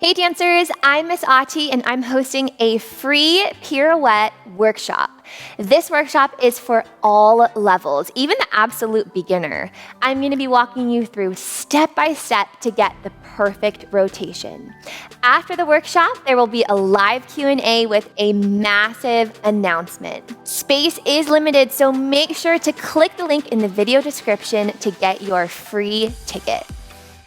Hey dancers, I'm Miss Auti and I'm hosting a free pirouette workshop. This workshop is for all levels, even the absolute beginner. I'm going to be walking you through step by step to get the perfect rotation. After the workshop, there will be a live Q&A with a massive announcement. Space is limited, so make sure to click the link in the video description to get your free ticket.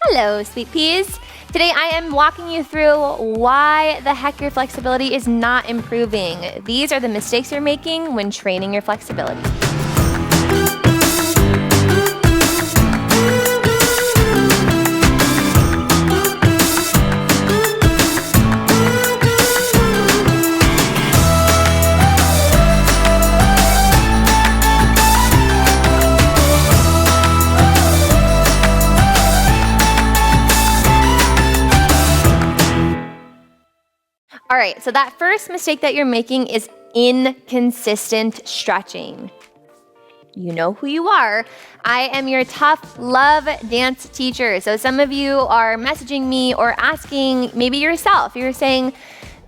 Hello, sweet peas. Today I am walking you through why the heck your flexibility is not improving. These are the mistakes you're making when training your flexibility. All right, so that first mistake that you're making is inconsistent stretching. You know who you are. I am your tough love dance teacher. So some of you are messaging me or asking maybe yourself. You're saying,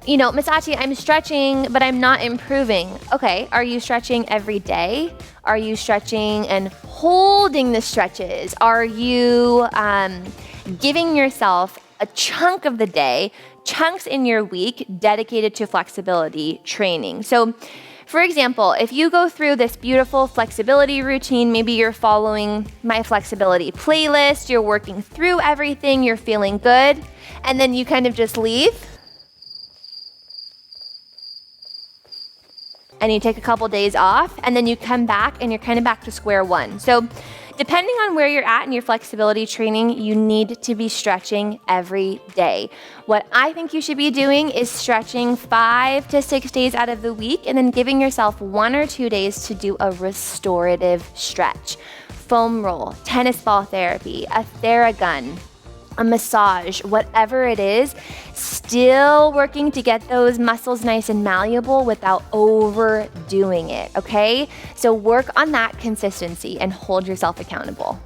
you know, Miss Auti, I'm stretching, but I'm not improving. Okay, are you stretching every day? Are you stretching and holding the stretches? Are you giving yourself a chunk of the day, chunks in your week dedicated to flexibility training? So for example, if you go through this beautiful flexibility routine, maybe you're following my flexibility playlist, you're working through everything, you're feeling good, and then you kind of just leave, and you take a couple days off, and then you come back and you're kind of back to square one. So depending on where you're at in your flexibility training, you need to be stretching every day. What I think you should be doing is stretching 5 to 6 days out of the week and then giving yourself 1 or 2 days to do a restorative stretch. Foam roll, tennis ball therapy, a Theragun, a massage, whatever it is, still working to get those muscles nice and malleable without overdoing it, okay? So work on that consistency and hold yourself accountable.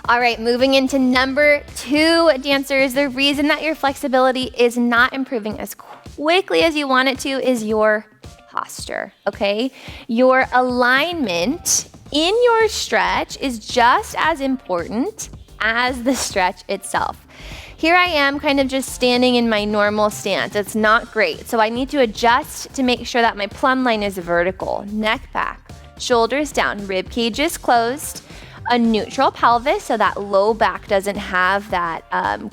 All right, moving into number 2, dancers, the reason that your flexibility is not improving as quickly as you want it to is your posture, okay? Your alignment in your stretch is just as important as the stretch itself. Here I am kind of just standing in my normal stance. It's not great. So I need to adjust to make sure that my plumb line is vertical, neck back, shoulders down, rib cage is closed, a neutral pelvis so that low back doesn't have that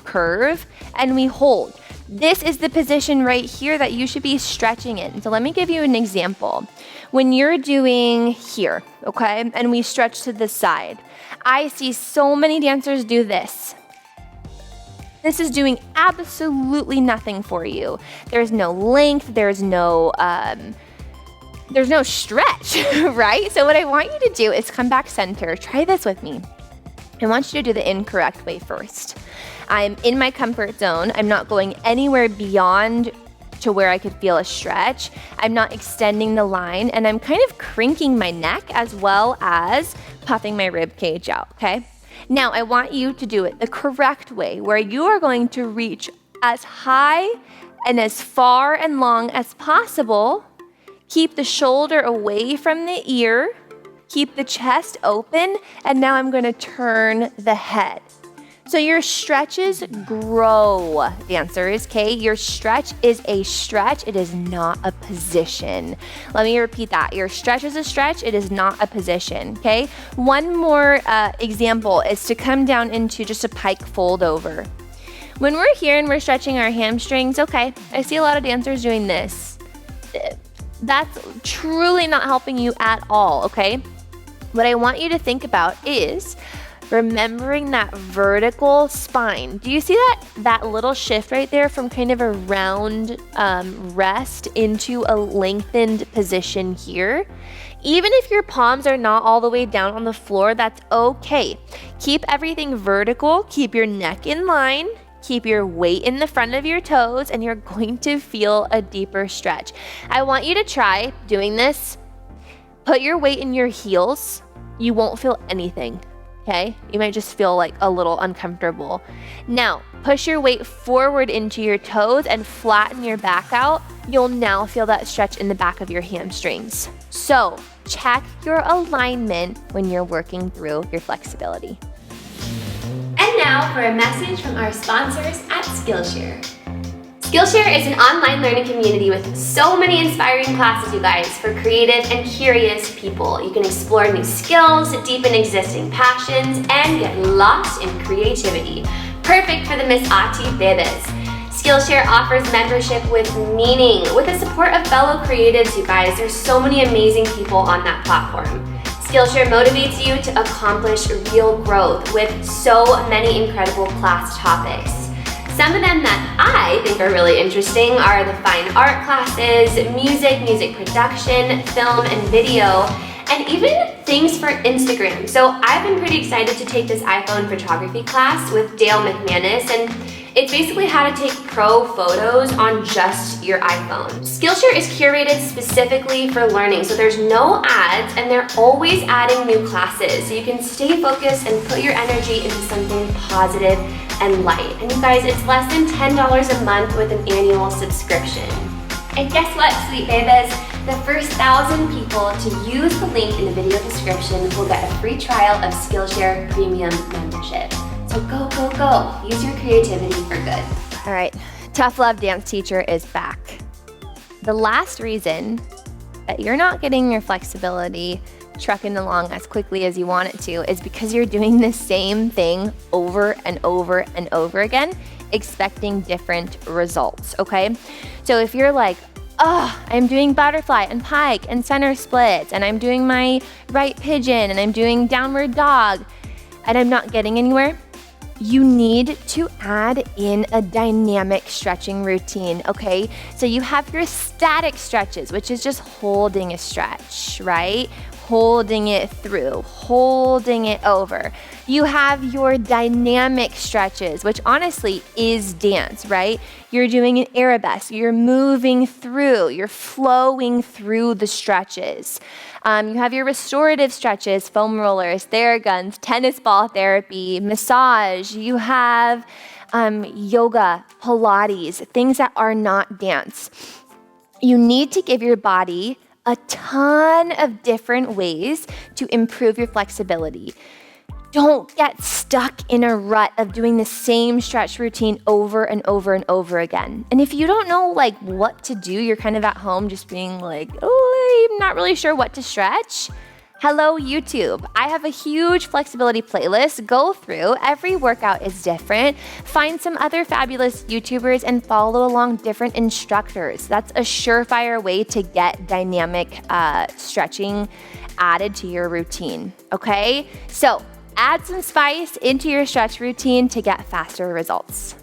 curve, and we hold. This is the position right here that you should be stretching in. So let me give you an example. When you're doing here, okay, and we stretch to the side, I see so many dancers do this. This is doing absolutely nothing for you. There's no length, there's no stretch, right? So what I want you to do is come back center. Try this with me. I want you to do the incorrect way first. I'm in my comfort zone. I'm not going anywhere beyond to where I could feel a stretch. I'm not extending the line, and I'm kind of crinking my neck as well as puffing my rib cage out, okay? Now I want you to do it the correct way, where you are going to reach as high and as far and long as possible. Keep the shoulder away from the ear, keep the chest open, and now I'm gonna turn the head. So your stretches grow, dancers, okay? Your stretch is a stretch, it is not a position. Let me repeat that. Your stretch is a stretch, it is not a position, okay? One more example is to come down into just a pike fold over. When we're here and we're stretching our hamstrings, okay, I see a lot of dancers doing this. That's truly not helping you at all, okay? What I want you to think about is remembering that vertical spine. Do you see that little shift right there from kind of a round rest into a lengthened position here? Even if your palms are not all the way down on the floor, that's okay. Keep everything vertical, keep your neck in line, keep your weight in the front of your toes, and you're going to feel a deeper stretch. I want you to try doing this. Put your weight in your heels. You won't feel anything. okay? You might just feel like a little uncomfortable. Now, push your weight forward into your toes and flatten your back out. You'll now feel that stretch in the back of your hamstrings. So, check your alignment when you're working through your flexibility. And now for a message from our sponsors at Skillshare. Skillshare is an online learning community with so many inspiring classes, you guys, for creative and curious people. You can explore new skills, deepen existing passions, and get lost in creativity. Perfect for the Miss Auti Bebes. Skillshare offers membership with meaning. With the support of fellow creatives, you guys, there's so many amazing people on that platform. Skillshare motivates you to accomplish real growth with so many incredible class topics. Some of them that I think are really interesting are the fine art classes, music production, film and video, and even things for Instagram. So I've been pretty excited to take this iPhone photography class with Dale McManus, and it's basically how to take pro photos on just your iPhone. Skillshare is curated specifically for learning, so there's no ads, and they're always adding new classes, so you can stay focused and put your energy into something positive and light. And you guys, it's less than $10 a month with an annual subscription. And guess what, sweet babies? The first 1,000 people to use the link in the video description will get a free trial of Skillshare Premium membership. So go, go, go. Use your creativity for good. All right, Tough Love Dance Teacher is back. The last reason that you're not getting your flexibility trucking along as quickly as you want it to is because you're doing the same thing over and over and over again, expecting different results, okay? So if you're like, oh, I'm doing butterfly and pike and center splits, and I'm doing my right pigeon, and I'm doing downward dog, and I'm not getting anywhere, you need to add in a dynamic stretching routine, okay? So you have your static stretches, which is just holding a stretch, right? Holding it through, holding it over. You have your dynamic stretches, which honestly is dance, right? You're doing an arabesque, you're moving through, you're flowing through the stretches. You have your restorative stretches, foam rollers, Theraguns, tennis ball therapy, massage. You have yoga, Pilates, things that are not dance. You need to give your body a ton of different ways to improve your flexibility. Don't get stuck in a rut of doing the same stretch routine over and over and over again. And if you don't know like what to do, you're kind of at home just being like, oh, I'm not really sure what to stretch. Hello, YouTube. I have a huge flexibility playlist. Go through. Every workout is different. Find some other fabulous YouTubers and follow along different instructors. That's a surefire way to get dynamic stretching added to your routine, okay? So add some spice into your stretch routine to get faster results.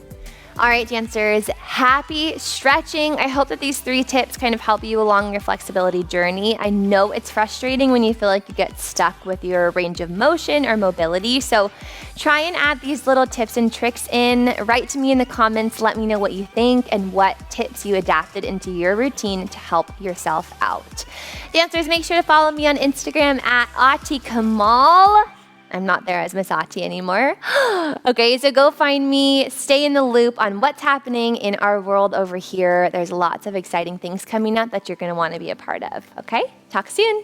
All right, dancers, happy stretching. I hope that these 3 tips kind of help you along your flexibility journey. I know it's frustrating when you feel like you get stuck with your range of motion or mobility. So try and add these little tips and tricks in. Write to me in the comments. Let me know what you think and what tips you adapted into your routine to help yourself out. Dancers, make sure to follow me on Instagram at Auti Kamal. I'm not there as Miss Auti anymore. Okay, so go find me, stay in the loop on what's happening in our world over here. There's lots of exciting things coming up that you're gonna wanna be a part of, okay? Talk soon.